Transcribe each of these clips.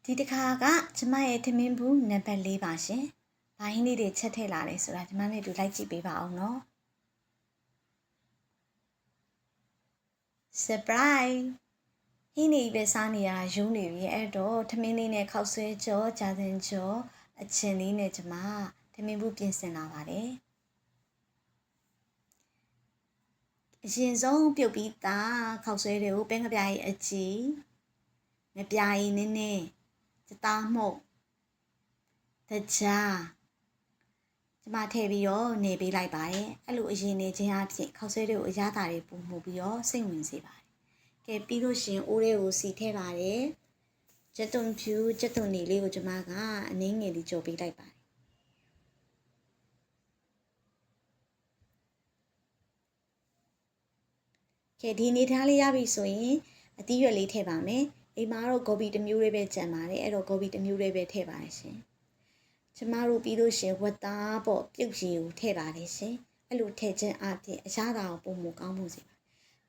ဒီတစ်ခါကကျမရဲ့ထမင်းဘူးနံပါတ်4ပါရှင်။ဘာဟင်းလေးတွေချက်ထည့်လာလဲဆိုတာကျမနဲ့တူလိုက်ကြည့်ပေးပါအောင်နော်။ Surprise ဟင်းနေပဲစားနေရရုံးနေပြီအဲ့တော့ထမင်းလေးနဲ့ခောက်ဆွဲကြောကြာစင်ကြောအချင်လေးနဲ့ကျမထမင်းဘူးပြင်ဆင်လာပါတယ်။အရင်ဆုံးပြုတ်ပြီးသားခောက်ဆွဲတွေကိုပဲငပြားရဲ့အကြည့်ငပြားရင်နည်းနည်းစသားမှုတ်တကြားကျမထည့်ပြီးတော့နေပေးလိုက်ပါတယ်အဲ့လိုအရင်နေခြင်းအဖြစ်ခောက်ဆွဲတွေကိုအရသာတွေပုံမှုပြီးတော့စိတ်ဝင်စေပါတယ်ကဲပြီးလို့ရှင်အိုးတွေကိုစီထည့်ပါတယ်ကျက်သွန်ဖြူကျက်သွန်နေလေးကိုကျမကအနည်းငယ်လေးကြော်ပေးလိုက်ပါတယ်ကဲဒီနေထားလေးရပြီဆိုရင်အသီးရွက်လေးထည့်ပါမယ်အိမ်မှာတော့ဂေါ်ဘီတစ်မျိုးလေးပဲကြံပါတယ်အဲ့တော့ဂေါ်ဘီတစ်မျိုးလေးပဲထည့်ပါတယ်ရှင်ကျမတို့ပြီးလို့ရှင်ဝတ်သားပေါ့ပြုတ်ရည်ကိုထည့်ပါတယ်ရှင်အဲ့လိုထည့်ခြင်းအပြင်အရသာကိုပုံမကောင်းမှုစီပါ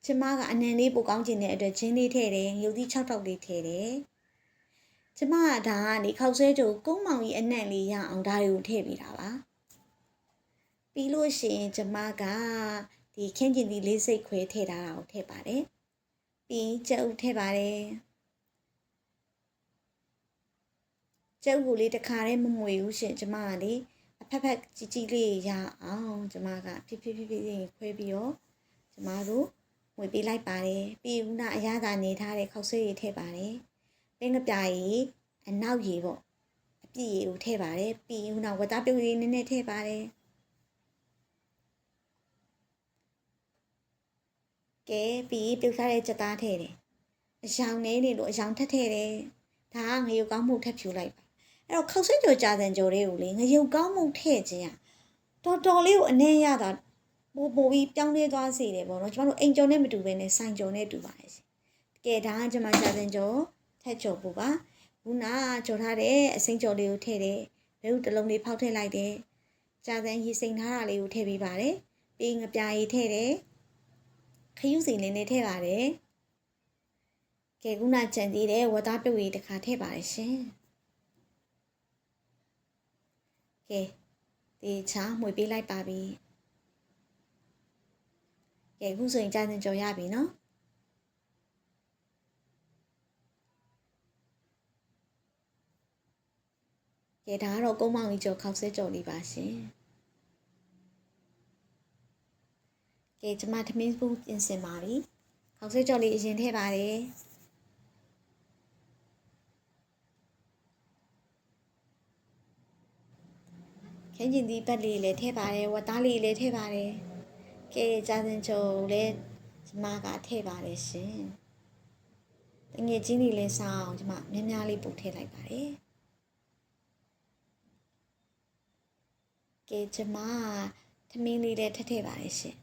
ကျမကအနံလေးပိုကောင်းခြင်းတဲ့အတွက်ချင်းလေးထည့်တယ်ငြုပ်သီး6ထောက်လေးထည့်တယ်ကျမကဒါကနေခောက်ဆွဲကြိုကုန်းမောင်ကြီးအနံ့လေးရအောင်ဒါတွေကိုထည့်ပေးတာပါပြီးလို့ရှင်ကျမကဒီခင်းကျင်သီးလေးစိတ်ခွဲထည့်ထားတာကိုထည့်ပါတယ်ပြီးကြက်ဥထည့်ပါတယ်ကျုပ်ကိုလေးတခါတည်းမမွေဘူးရှင်ကျမကလေအဖက်ဖက်ကြီးကြီးလေးရအောင်ကျမကဖြည်းဖြည်းခွဲပြီးတော့ကျမတို့မွေပေးလိုက်ပါတယ်ပြီးဦးနာအရသာနေထားတဲ့ခောက်ဆွဲရည်ထည့်ပါတယ်ပင်းကပြားရည်အနောက်ရည်ပေါ့အပြည့်ရည်ကိုထည့်ပါတယ်ပြီးဦးနာဝတ်သားပြုတ်ရည်နည်းနည်းထည့်ပါတယ်ကဲပြီးပြုတ်ထားတဲ့ကြက်သားထည့်တယ်အယောင်နေလို့အယောင်ထက်ထည့်တယ်ဒါကငရုတ်ကောင်းမှုထပ်ဖြူလိုက်ပါအဲ့တော့ခောက်ဆွဲကြော်ကြာစံကြော်လေးကိုလေငရုတ်ကောင်းမှုထည့်ခြင်းတော်တော်လေးကိုအနည်းရတာပိုပြီးပြောင်းလဲသွားစေတယ်ပေါ့နော်ကျမတို့အိမ်ကြော်နဲ့မတူဘဲနဲ့ဆိုင်ကြော်နဲ့တူပါတယ်ရှင်ကဲဒါကကျမကြာစံကြော်ထက်ကြော်ပို့ပါခုနကြော်ထားတဲ့အစိမ်းကြော်လေးကိုထည့်တယ်ဘဲဥတစ်လုံးလေးဖောက်ထည့်လိုက်တယ်ကြာစံရေစိမ်ထားတာလေးကိုထည့်ပေးပါတယ်ပြီးငပြားရည်ထည့်တယ်ခရုစီလေးနဲ့ထည့်ပါတယ်ကဲခုနကြံသေးတယ်ဝတ်သားပြုတ်ရည်တစ်ခါထည့်ပါတယ်ရှင်ကဲဒီချာမှွေပေးလိုက်ပါပြီကဲခုဆိုရင်ကြာစင်ကြော်ရပြီနော်ကဲဒါကတော့ကုန်းမောင်ကြီးကြော်ခောက်ဆွဲကြော်လေးပါရှင်ကဲကျမထမင်းဘူးပြင်ဆင်ပါပြီခောက်ဆွဲကြော်လေးအရင်ထည့်ပါတယ်ခင်းကျင်သီးပတ်လေးလည်းထည့်ပါတယ်ဝတ်သားလေးလည်းထည့်ပါတယ်ကဲကြာစင်ကြော်လည်းကျမကထည့်ပါတယ်ရှင်တငယ်ချင်းတွေလည်းစားအောင်ကျမများများလေးပို့ထည့်လိုက်ပါတယ်ကဲကျမထမင်းလေးလည်းထည့်ပါတယ်ရှင်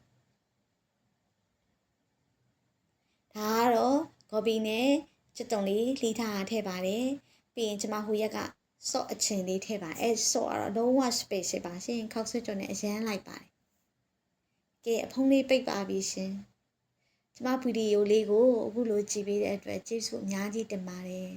ဒါကတော့ဂေါ်ဘီနဲ့ကြက်တုံလေးလှီးထားထည့်ပါတယ်ပြီးရင်ကျမဟိုရက်ကဆော့အချင်လေးထည့်ပါအဲဆော့ကတော့လုံးဝ special ပါရှင်ခောက်ဆွဲကြော်နဲ့အရန်လိုက်ပါတယ်ကဲအဖုံးလေးပိတ်ပါပြီရှင်ကျမဗီဒီယိုလေးကိုအခုလိုကြည့်ပေးတဲ့အတွက်ကျေးဇူးအများကြီးတင်ပါတယ်